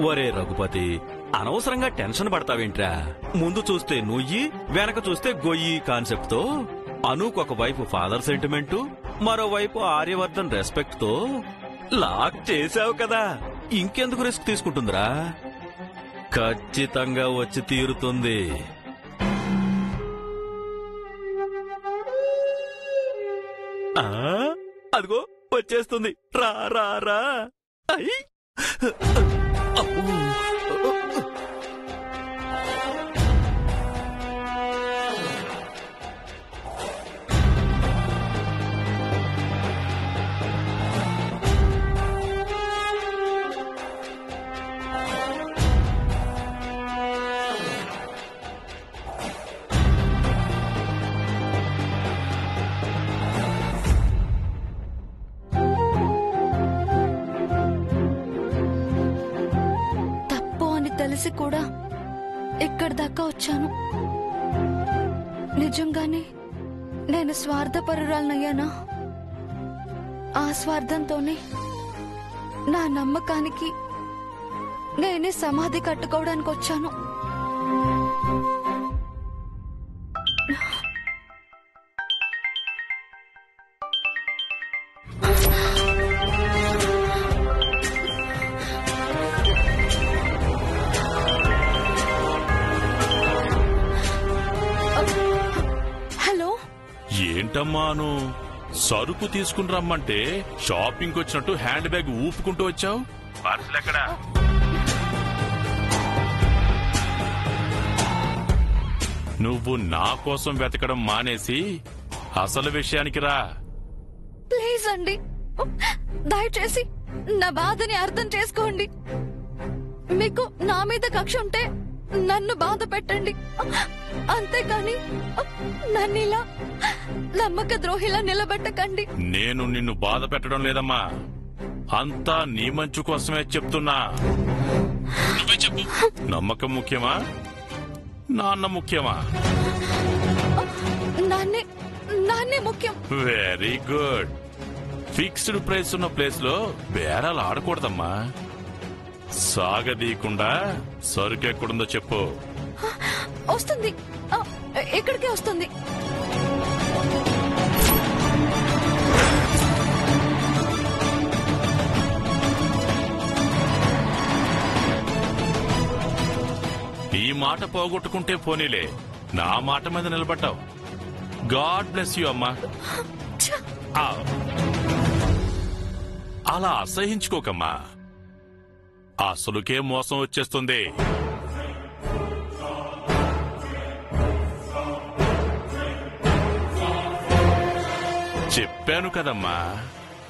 ఒరే రఘుపతి, అనవసరంగా టెన్షన్ పడతావేంట్రా? ముందు చూస్తే నుయ్యి, వెనక చూస్తే గొయ్యి కాన్సెప్ట్ తో అనూకు ఒకవైపు ఫాదర్ సెంటిమెంట్, మరోవైపు ఆర్యవర్ధన్ రెస్పెక్ట్ తో లాక్ చేసావు కదా. ఇంకెందుకు రిస్క్ తీసుకుంటుందిరా? ఖచ్చితంగా వచ్చి తీరుతుంది. అదిగో వచ్చేస్తుంది. రా రా రా. తెలిసి కూడా ఇక్కడి దాకా వచ్చాను. నిజంగానే నేను స్వార్థపరురాలనయ్యానా? ఆ స్వార్థంతోనే నా నమ్మకానికి నేనే సమాధి కట్టుకోవడానికి వచ్చాను. ఏంటమ్మాను, సరుకు తీసుకుని రమ్మంటే షాపింగ్ వచ్చినట్టు హ్యాండ్ బ్యాగ్ ఊపుకుంటూ వచ్చావు? పార్సలెక్కడా? నువ్వు నా కోసం వెతకడం మానేసి అసలు విషయానికి రా. ప్లీజ్ అండి, దయచేసి నా బాధని అర్థం చేసుకోండి. మీకు నా మీద కక్ష ఉంటే నన్ను బాధ పెట్టండి, అంతేకాని నన్నిలా నమ్మక ద్రోహిలా నిలబెట్టకండి. నేను నిన్ను బాధ పెట్టడం లేదమ్మా, అంతా నీ మంచు కోసమే చెప్తున్నా. చెప్పు, నమ్మకం ముఖ్యమా, నాన్న ముఖ్యమా? నాన్నే ముఖ్యం. Very good. ఫిక్స్డ్ ప్రైస్ ఉన్న ప్లేస్ లో బేరాలు ఆడకూడదమ్మా. సాగదీయకుండా సరుకెక్కడుందో చెప్పు. వస్తుంది, ఇక్కడికే వస్తుంది. ఈ మాట పోగొట్టుకుంటే పోనీలే, నా మాట మీద నిలబడ్డావు. గాడ్ బ్లెస్ యూ అమ్మా. అలా అసహించుకోకమ్మా, అసలుకే మోసం వచ్చేస్తుంది. చెప్పాను కదమ్మా,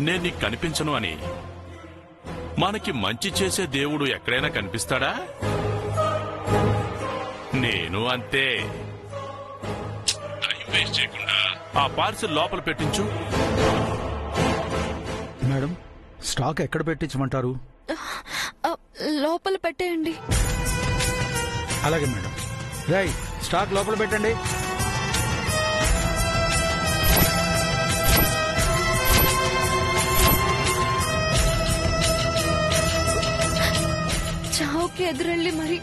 నేను నీకు కనిపించను అని. మనకి మంచి చేసే దేవుడు ఎక్కడైనా కనిపిస్తాడా? నేను అంతే. టైం వేస్ట్ చేయకుండా ఆ పార్సిల్ లోపల పెట్టించు. మేడం, స్టాక్ ఎక్కడ పెట్టించమంటారు? లోపల పెట్టేయండి. అలాగే మేడం. రైట్, స్టాక్ లోపల పెట్టండి. చావుకి ఎదురెళ్ళి మరి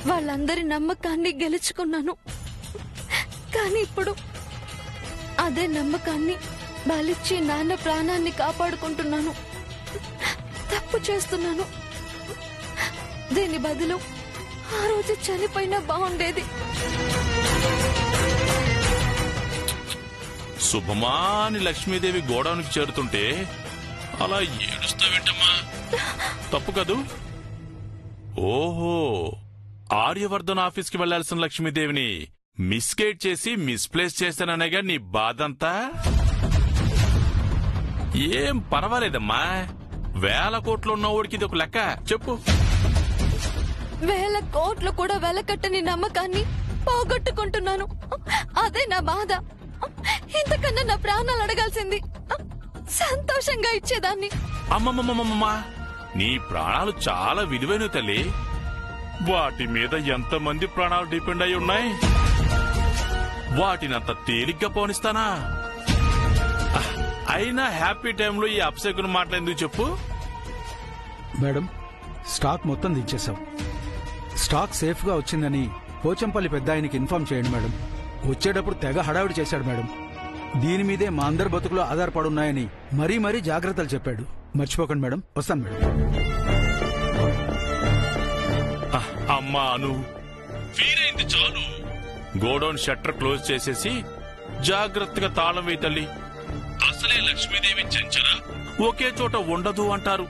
వాళ్ళందరి నమ్మకాన్ని గెలుచుకున్నాను. కానీ ఇప్పుడు అదే నమ్మకాన్ని బలిచ్చి నాన్న ప్రాణాన్ని కాపాడుకుంటున్నాను. తప్పు చేస్తున్నాను. దీని బదులు ఆ రోజు చనిపోయినా బాగుండేది. శుభమాని లక్ష్మీదేవి గోడౌన్కి చేరుతుంటే అలా ఏడుస్తావేంటమ్మా? తప్పు కదూ? ఓహో, ఆర్యవర్ధన్ ఆఫీస్కి వెళ్లాల్సిన లక్ష్మీదేవిని మిస్గైడ్ చేసి మిస్ప్లేస్ చేశాననేగా నీ బాధంతా? ఏం పర్వాలేదమ్మా, 1000 కోట్లు ఉన్నవాడికి ఇది ఒక లెక్క. చెప్పు. 1000 కోట్లు కూడా వెలకట్టని నమ్మకాన్ని పోగొట్టుకుంటున్నాను. అదే నా బాధ. ఇంతకన్నా నా ప్రాణాలు అడగాల్సింది. సంతోషంగా ఇచ్చేదాన్ని. అమ్మమ్మమ్మమ్మమ్మా, నీ ప్రాణాలు చాలా విలువైన తల్లి. వాటి మీద ఎంతమంది ప్రాణాలు డిపెండ్ అయి ఉన్నాయి. వాటినంత తేలిగ్గా పోనిస్తానా? అయినా హ్యాపీ టైంలో ఈ అప్సెకును మాట్లాడేందుకు చెప్పు. మేడం, స్టాక్ మొత్తం దించేశాం. స్టాక్ సేఫ్ గా వచ్చిందని పోచంపల్లి పెద్ద ఆయనకి ఇన్ఫార్మ్ చేయండి మేడం. వచ్చేటప్పుడు తెగ హడావిడి చేశాడు మేడం. దీని మీదే మా అందరి బతుకులు ఆధారపడున్నాయని మరీ మరీ జాగ్రత్తలు చెప్పాడు. మర్చిపోకండి మేడం. వస్తాను మేడం. అమ్మా అను, వీరైంది చాలు. గోడౌన్ షట్టర్ క్లోజ్ చేసేసి జాగ్రత్తగా తాళం వేయి తల్లి. అసలే లక్ష్మీదేవి చెంచరా ఒకే చోట ఉండదు అంటారు.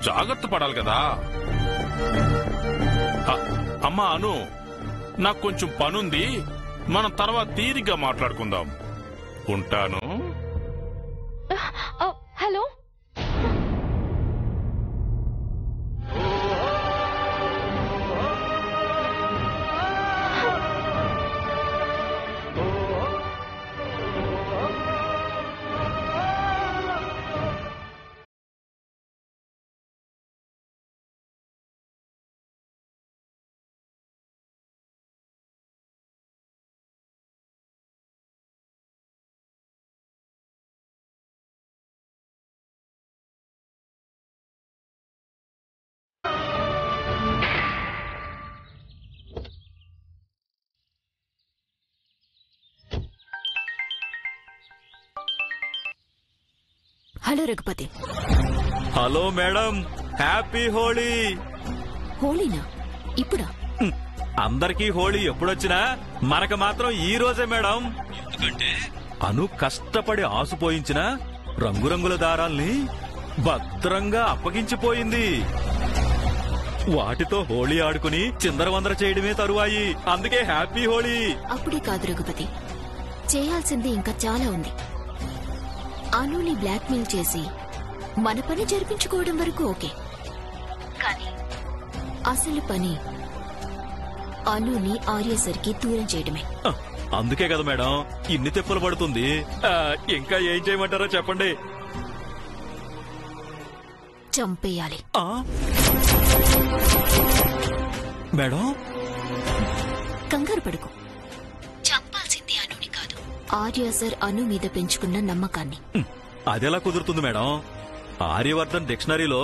జాగ్రత్త పడాలి కదా. అమ్మా అను, నాకు కొంచెం పనుంది. మనం తర్వాత తీరిగ్గా మాట్లాడుకుందాం. ఉంటాను. Hello, hello Raghupati. Hello madam, happy Holi. హోళీనా? ఇప్పుడా? అందరికీ హోళీ ఎప్పుడొచ్చినా మనకు మాత్రం ఈ రోజే మేడం. ఎందుకంటే అను కష్టపడి ఆసుపోయించిన రంగురంగుల దారాల్ని భద్రంగా అప్పగించిపోయింది. వాటితో హోళీ ఆడుకుని చిందరవందర చేయడమే తరువాయి. అందుకే హ్యాపీ హోళీ. అప్పుడే కాదు రఘుపతి, చేయాల్సింది ఇంకా చాలా ఉంది. అనుని బ్లాక్మెయిల్ చేసి మన పని జరిపించుకోవడం వరకు ఓకే, కానీ అసలు పని అనుని ఆర్యసరికి దూరం చేయడమే. అందుకే కదా మేడం ఇన్ని తెప్పలు పడుతుంది. ఇంకా ఏం చేయమంటారో చెప్పండి. చంపేయాలి. మేడం కంగారు పడుకో. చంపాల్సింది అనుని కాదు, ఆర్యసర్ అను మీద పెంచుకున్న నమ్మకాన్ని. అదెలా కుదురుతుంది మేడం? ఆర్యవర్ధన్ డిక్షనరీలో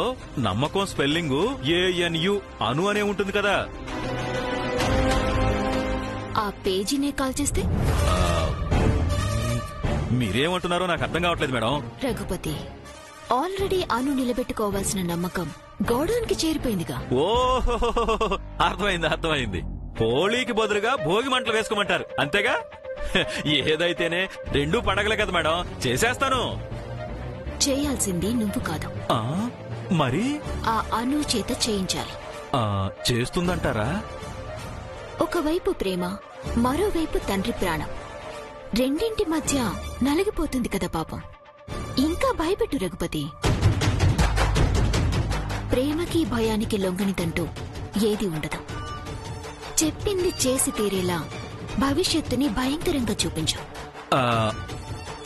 నమ్మకం స్పెల్లింగ్ ANU అను అనే ఉంటుంది కదా. ఆ పేజీనే కాల్ చేస్తే? మీరేమంటున్నారో నాకు అర్థం కావట్లేదు మేడం. రఘుపతి, ఆల్రెడీ అను నిలబెట్టుకోవాల్సిన నమ్మకం గౌడౌన్కి చేరిపోయిందిగా. ఓహో, అర్థమైంది. హోళీకి బదులుగా భోగి మంటలు వేసుకోమంటారు అంతేగా? ఏదైతేనే రెండు పండగలే కదా మేడం, చేసేస్తాను. చేయాల్సింది నువ్వు కాదు, మరి ఆ అను చేత చేయించాలి. చేస్తుందంటారా? ఒకవైపు ప్రేమ, మరోవైపు తండ్రి ప్రాణం, రెండింటి మధ్య నలిగిపోతుంది కదా పాపం. ఇంకా భయపెట్టు రఘుపతి. ప్రేమకి భయానికి లొంగనిదంటూ ఏది ఉండదు. చెప్పింది చేసి తీరేలా భవిష్యత్తుని భయంకరంగా చూపించు.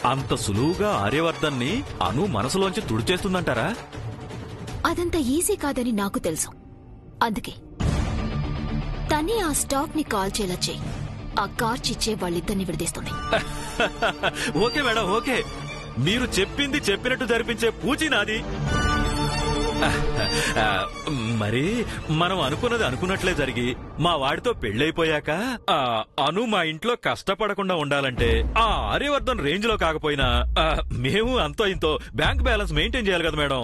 అంత సులువుగా ఆర్యవర్ధన్ని అను మనసులోంచి తుడిచేస్తుందంటారా? అదంత ఈజీ కాదని నాకు తెలుసు. అందుకే తనే ఆ స్టాక్ ని కాల్చేలా చేయి. ఆ కార్చిచ్చే వాళ్ళిద్దరిని విడదీస్తుంది. Okay madam, okay. మీరు చెప్పింది చెప్పినట్టు జరిపించే పూచి నాది. మరి మనం అనుకున్నది అనుకున్నట్లే జరిగి మా వాడితో పెళ్ళైపోయాక అను మా ఇంట్లో కష్టపడకుండా ఉండాలంటే ఆ ఆర్యవర్ధన్ రేంజ్ లో కాకపోయినా మేము అంతో ఇంతో బ్యాంక్ బ్యాలెన్స్ మెయింటైన్ చేయాలి కదా మేడం.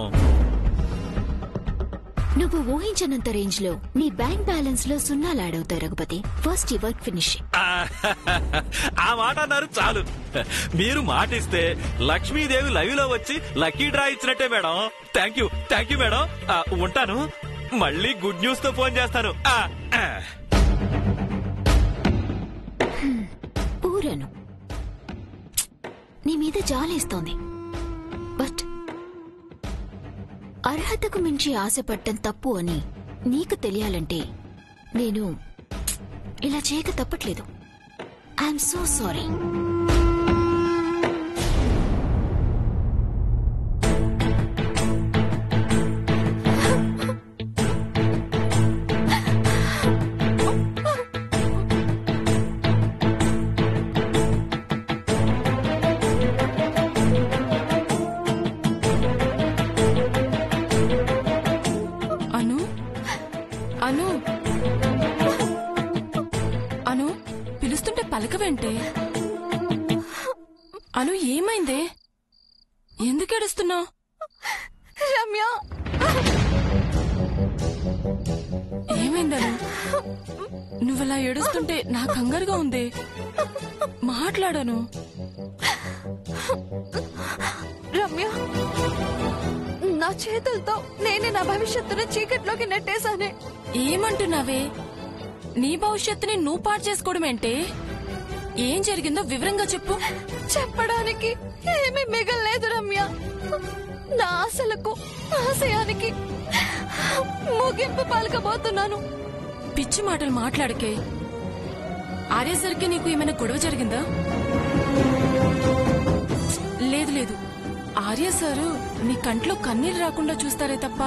నువ్వు ఊహించనంత రేంజ్ లో నీ బ్యాంక్ బ్యాలెన్స్ లో సున్నాలు యాడ్ అవుతాయి రఘుపతి. ఫస్ట్ ఈ వర్క్ ఫినిష్. ఆ మాట అన్నారు చాలు. మీరు మాటిస్తే లక్ష్మీదేవి లైవ్ లో వచ్చి లక్కీ డ్రా ఇచ్చినట్టే మేడం. Thank you madam. ఉంటాను. మళ్ళీ గుడ్ న్యూస్ తో ఫోన్ చేస్తాను. ఊరను నీ మీద జాలేస్తోంది. బట్ అర్హతకు మించి ఆశపడటం తప్పు అని నీకు తెలియాలంటే నేను ఇలా చేయక తప్పట్లేదు. I'm so sorry. Anu Anu పిలుస్తుంటే పలకవేంటే? అను ఏమైందే? ఎందుకు ఏడుస్తున్నావు? రమ్య, ఏమైందను? నువ్వలా ఏడుస్తుంటే నా కంగారుగా ఉంది. మాట్లాడను. రమ్య, నా చేతులతో నేనే నా భవిష్యత్తును చీకట్లోకి నెట్టేశానే. ఏమంటున్నావే? నీ భవిష్యత్తుని నువ్వు పాడు చేసుకోవడమేంటే? ఏం జరిగిందో వివరంగా చెప్పు. చెప్పడానికి ఏమీ మిగల్లేదు రమ్య. నా ఆశలకు ఆశయానికి ముగింపు పలకబోతున్నాను. పిచ్చి మాటలు మాట్లాడకే. ఆర్యసరికి నీకు ఏమైనా గొడవ జరిగిందా? లేదు లేదు, ఆర్య సారు నీ కంట్లో కన్నీరు రాకుండా చూస్తారే తప్ప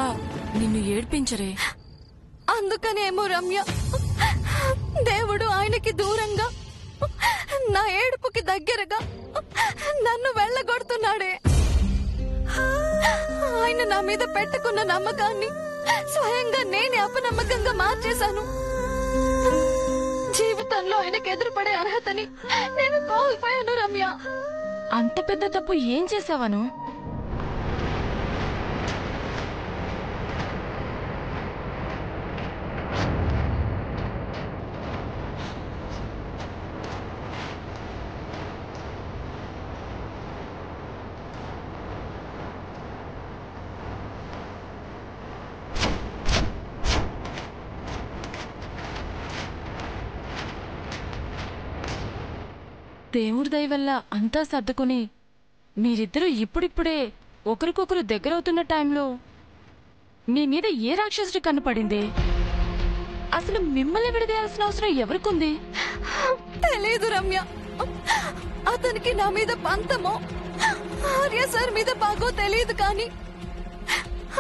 నిన్ను ఏడ్పించరే. అందుకనేమో రమ్య, దేవుడు ఆయనకి దూరంగా నా ఏడుపుకి దగ్గరగా నన్ను వెళ్ళగొడుతున్నాడే. ఆయన నా మీద పెట్టుకున్న నమ్మకాన్ని స్వయంగా నేనే అపనమ్మకంగా మార్చేశాను. జీవితంలో ఆయనకు ఎదురుపడే అర్హతని నేను కోల్పోయాను రమ్య. అంత పెద్ద తప్పు ఏం చేసావను? దేవుడి దయ వల్ల అంతా సర్దుకుని మీరిద్దరూ ఇప్పుడిప్పుడే ఒకరికొకరు దగ్గరవుతున్న టైంలో మీ మీద ఏ రాక్షసుడి కన్నుపడింది? అసలు మిమ్మల్ని విడదీయాల్సిన అవసరం ఎవరికుంది? తెలీదు రమ్య. అతనికి నా మీద పంతమో ఆర్య సార్ మీద బాగో తెలియదు, కానీ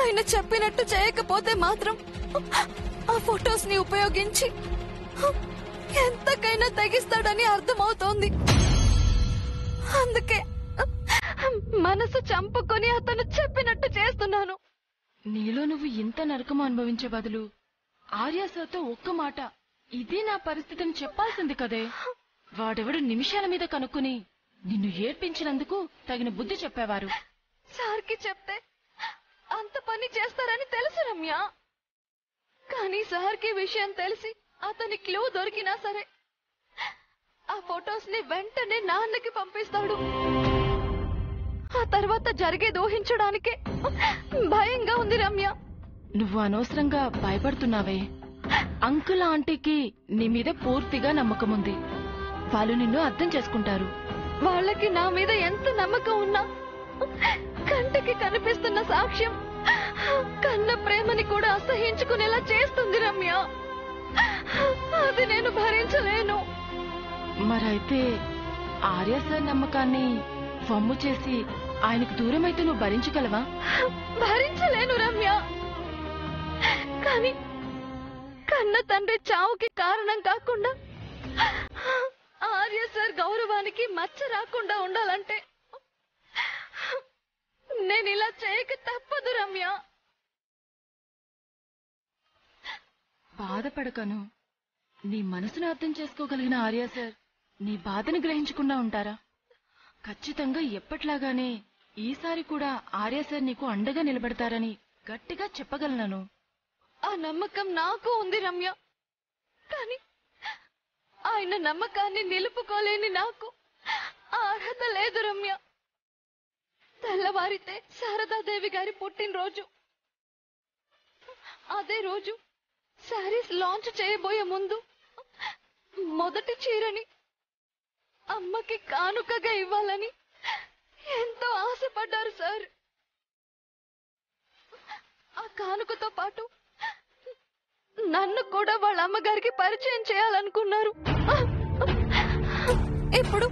ఆయన చెప్పినట్టు చేయకపోతే మాత్రం ఆ ఫొటోస్ ని ఉపయోగించి ఎంతకైనా తెగిస్తాడని అర్థమవుతోంది. అందుకే మనసు చంపుకొని అతను చెప్పినట్టు చేస్తున్నాను. నీలో నువ్వు ఇంత నరకం అనుభవించే బదులు ఆర్య సార్తో ఒక్క మాట ఇదే నా పరిస్థితిని చెప్పాల్సింది కదే. వాడెవడు నిమిషాల మీద కనుక్కుని నిన్ను ఏడ్పించినందుకు తగిన బుద్ధి చెప్పేవారు. సార్కి చెప్తే అంత పని చేస్తారని తెలుసు రమ్య, కానీ సార్కి విషయం తెలిసి అతని క్లూ దొరికినా సరే ఆ ఫొటోస్ ని వెంటనే నాన్నకి పంపిస్తాడు. ఆ తర్వాత జరిగేది ఊహించడానికే భయంగా ఉంది రమ్య. నువ్వు అనవసరంగా భయపడుతున్నావే. అంకుల్ ఆంటీకి నీ మీద పూర్తిగా నమ్మకం ఉంది. వాళ్ళు నిన్ను అర్థం చేసుకుంటారు. వాళ్ళకి నా మీద ఎంత నమ్మకం ఉన్నా కంటికి కనిపిస్తున్న సాక్ష్యం కన్న ప్రేమని కూడా అసహించుకునేలా చేస్తుంది రమ్య. అది నేను భరించలేను. మరైతే ఆర్య సార్ నమ్మకాన్ని వమ్ము చేసి ఆయనకు దూరమైతే నువ్వు భరించగలవా? భరించలేను రమ్య. కానీ కన్న తండ్రి చావుకి కారణం కాకుండా ఆర్య సార్ గౌరవానికి మచ్చ రాకుండా ఉండాలంటే నేను ఇలా చేయక తప్పదు రమ్య. బాధపడకను. నీ మనసును అర్థం చేసుకోగలిగిన ఆర్య సార్ నీ బాధను గ్రహించకుండా ఉంటారా? ఖచ్చితంగా ఎప్పట్లాగానే ఈసారి కూడా ఆర్య సార్ నీకు అండగా నిలబడతారని గట్టిగా చెప్పగలను. ఆ నమ్మకం నాకు ఉంది రమ్య, కానీ ఆయన నమ్మకాన్ని నిలుపుకోలేని నాకు ఆ అర్హత లేదు రమ్య. తెల్లవారితే శారదాదేవి గారి పుట్టినరోజు. అదే రోజు శారీస్ లాంచ్ చేయబోయే ముందు మొదటి చీరని అమ్మకి కానుకగా ఇవ్వాలని ఎంతో ఆశపడ్డారు సార్. ఆ కానుకతో పాటు నన్ను కూడా వాళ్ళ అమ్మగారికి పరిచయం చేయాలనుకున్నారు. ఇప్పుడు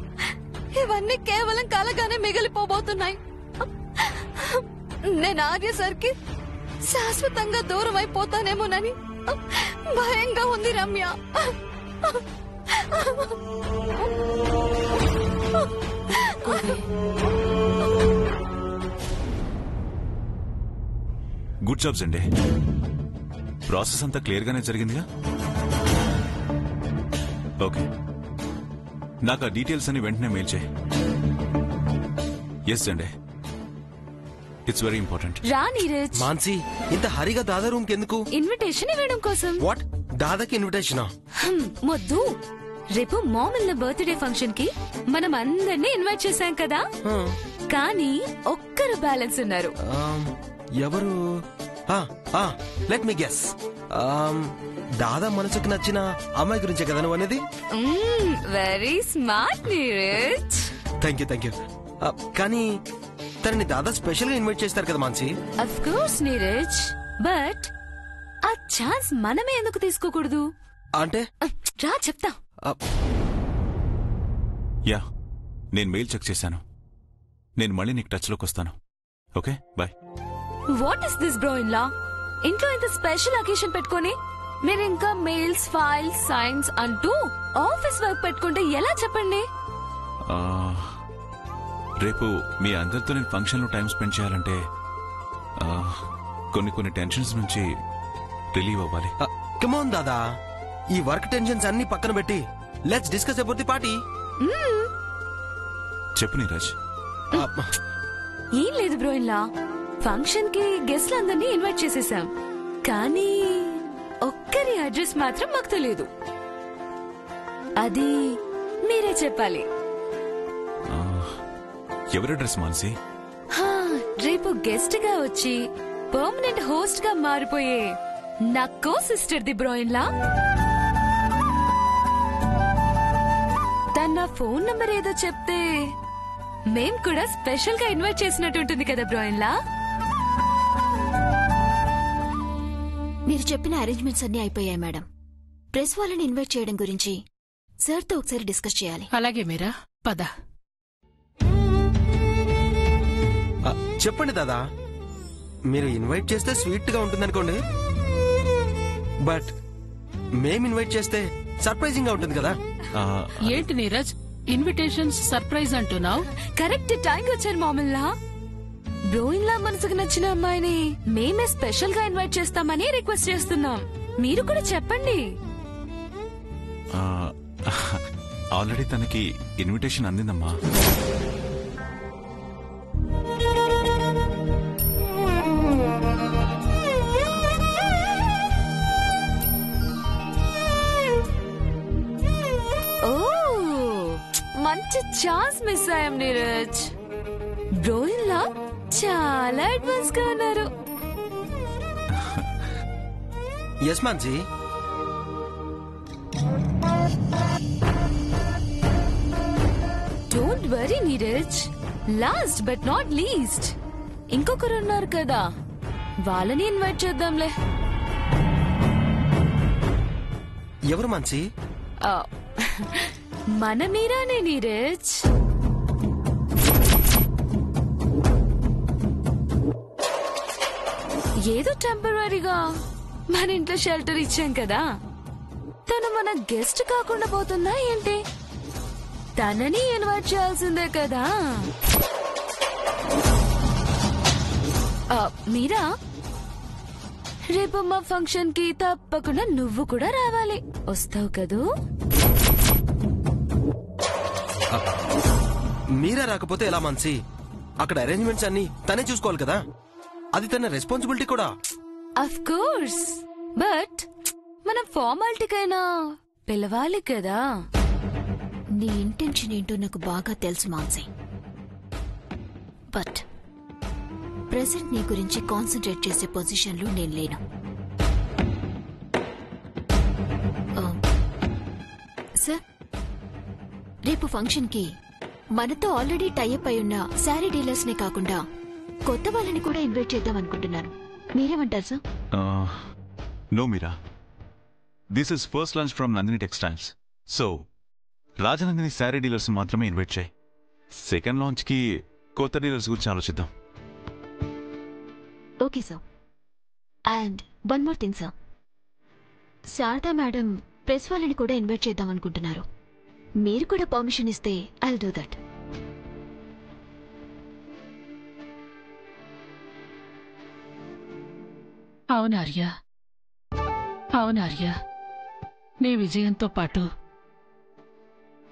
ఇవన్నీ కేవలం కలగానే మిగిలిపోబోతున్నాయి. నేను ఆర్య సార్కి శాశ్వతంగా దూరం అయిపోతానేమోనని భయంగా ఉంది రమ్య. గుడ్ జాబ్స్ అండి. ప్రాసెస్ అంతా క్లియర్ గానే జరిగిందిగా? ఓకే, నాకు ఆ డీటెయిల్స్ అని వెంటనే మెయిల్ చేయి. ఎస్ అండి, ఇట్స్ వెరీ ఇంపార్టెంట్. రా నీరజ్. మాన్సీ, ఇంత హరిగా దాదా రూమ్ కి ఎందుకు? ఇన్విటేషన్ ఇవ్వడం కోసం. వాట్? దాదాకి ఇన్విటేషనా? మొద్దు, రేపు మామూలు బర్త్డే ఫంక్షన్ కి మనం అందరినీ ఇన్వైట్ చేశాం కదా, కానీ ఒక్కరు బ్యాలెన్స్ ఉన్నారు. ఎవరు? Let me guess. దాదా మనసుకు నచ్చిన అమ్మాయి గురించే కదా నువ్వు అనేది? Very smart Neeraj. Thank you. కానీ తనని దాదా స్పెషల్ గా ఇన్వైట్ చేస్తారు కదా Mansi? Of course Neeraj, but ఆ ఛాన్స్ మనమే ఎందుకు తీసుకోకూడదు? అంటే రా చెప్తా. యా, నేను మెయిల్ చెక్ చేశాను. నేను మళ్ళీ నీకు టచ్ లోకి వస్తాను. Okay, bye. What is this bro in law? ఇంట్లో ఇంత స్పెషల్ అకేషన్ పెట్టుకొని మీరు ఇంకా మెయిల్స్, ఫైల్స్, సైన్స్ అంటూ ఆఫీస్ వర్క్ పెట్టుకుంటే ఎలా చెప్పండి? రేపు మీ అందరితో నేను ఫంక్షన్ లో టైం స్పెండ్ చేయాలంటే కొన్ని టెన్షన్స్ నుంచి రిలీవ్ అవ్వాలి. కమ్ ఆన్ దాదా, ఈ వర్క్ టెన్షన్స్ అన్ని పక్కన పెట్టి let's discuss about the party. చెప్పు నీరజ్. ఏం లేదు బ్రో ఇన్ లా, ఫంక్షన్ కి గెస్ట్లు అందరినీ ఇన్వైట్ చేసేసాం, కానీ ఒక్కరి అడ్రస్ మాత్రం మాకు తెలియదు. అది మీరే చెప్పాలి. ఎవరి అడ్రస్ మాన్సీ? రేపు గెస్ట్ గా వచ్చి పర్మనెంట్ హోస్ట్ గా మారిపోయే నా కో సిస్టర్ ది బ్రో ఇన్ లా. తన ఫోన్ నంబర్ ఏదో చెప్తే మేం కూడా స్పెషల్ గా ఇన్వైట్ చేసినట్టు ఉంటుంది కదా బ్రో ఇన్ లా. మీరు చెప్పిన అరేంజ్మెంట్స్ అన్ని అయిపోయాయి మేడం. ప్రెస్ వాళ్ళని ఇన్వైట్ చేయడం గురించి సార్ తో ఒకసారి డిస్కస్ చేయాలి. అలాగే మీరా, పద. చెప్పండి దాదా, మీరు ఇన్వైట్ చేస్తే స్వీట్ గా ఉంటుందనుకోండి, బట్ మేం ఇన్వైట్ చేస్తే సర్ప్రైజింగ్ గా ఉంటుంది కదా. ఏంటి నీరజ్, ఇన్విటేషన్స్ సర్ప్రైజ్ అంటున్నావు? కరెక్ట్ టైం వచ్చారు మామల్లా. బ్రోయిన్ లా మనసుకు నచ్చిన అమ్మాయిని మేమే స్పెషల్ గా ఇన్వైట్ చేస్తామని రిక్వెస్ట్ చేస్తున్నాం. మీరు కూడా చెప్పండి. ఆల్రెడీ తనకి ఇన్విటేషన్ అందిందమ్మా. మంచి ఛాన్స్ మిస్ అయ్యాం నీరజ్. బ్రోయిన్ లా చాలా అడ్వాన్స్ గా ఉన్నారు. Yes Mansi. Don't worry Neeraj, last but not least ఇంకొకరు ఉన్నారు కదా, వాళ్ళని ఇన్వైట్ చేద్దాంలే. ఎవరు మాన్సీ? మన మీరానే నీరజ్. ఏదో టెంపరీగా మన ఇంట్లో షెల్టర్ ఇచ్చాం కదా, తను మన గెస్ట్ కాకుండా పోతుందా ఏంటి? తనని ఇన్వైట్ చేయాల్సిందే కదా. మీరా, రేపు మా ఫంక్షన్ కి తప్పకుండా నువ్వు కూడా రావాలి. వస్తావు కదూ? మీరా రాకపోతే ఎలా మాన్సీ? అక్కడ అరేంజ్మెంట్స్ అన్ని తనే చూసుకోవాలి కదా, అది తన రెస్పాన్సిబిలిటీ కూడా. అఫ్ కోర్స్, బట్ మనం ఫార్మాలిటీకైనా పిలవాలి కదా. నీ ఇంటెన్షన్ ఏంటో నాకు బాగా తెలుసు మాన్సీ, బట్ ప్రెసెంట్ నీ గురించి కాన్సన్ట్రేట్ చేసే పొజిషన్లో నేను లేను. సార్, రేపు ఫంక్షన్ కి మనతో ఆల్రెడీ టైఅప్ అయి ఉన్న శారీ డీలర్స్ నే కాకుండా కొత్త వాళ్ళని కూడా ఇన్వైట్ చేద్దాం అనుకుంటున్నాను. మీరేమంటారు sir? No Meera, this is first launch from Nandini textiles. So Rajanandini sari dealers మాత్రమే ఇన్వైట్ చేయి. సెకండ్ లాంచ్ కి కొత్త డీలర్స్ గురించి ఆలోచిద్దాం. Okay sir. And one more thing sir, Sharada madam press వాళ్ళని కూడా ఇన్వైట్ చేద్దాం అనుకుంటున్నారు. మీరు కూడా పర్మిషన్ ఇస్తే ఐల్ డూ దట్. అవునార్య, అవునార్య, నీ విజయంతో పాటు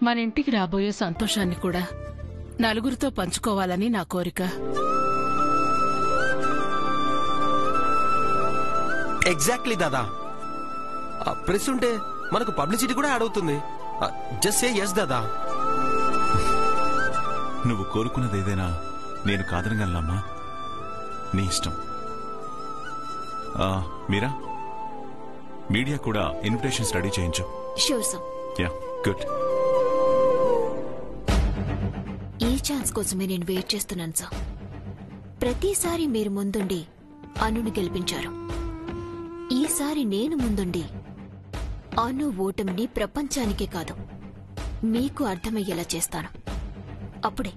మన ఇంటికి రాబోయే సంతోషాన్ని కూడా నలుగురితో పంచుకోవాలని నా కోరిక. ఎగ్జాక్ట్లీ దాదా. ప్రెస్ ఉంటే మనకు పబ్లిసిటీ కూడా యాడ్ అవుతుంది. జస్ట్ సే ఎస్ దాదా. నువ్వు కోరుకున్నది ఏదైనా నేను కాదనగలనమ్మా. నీ ఇష్టం. మీరా, మీడియా కూడా ఇన్విటేషన్స్ రెడీ చేయించు. Sure sir. Yeah, good. ఈ ఛాన్స్ కోసమే నేను వెయిట్ చేస్తున్నాను సార్. ప్రతిసారి మీరు ముందుండి అనుని గెలిపించారు. ఈసారి నేను ముందుండి అను ఓటమిని ప్రపంచానికే కాదు మీకు అర్థమయ్యేలా చేస్తాను. అప్పుడే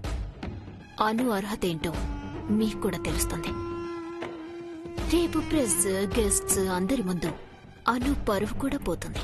అను అర్హత ఏంటో మీకు కూడా తెలుస్తుంది. రేపు ప్రెస్, గెస్ట్స్ అందరి ముందు అను పరువు కూడా పోతుంది.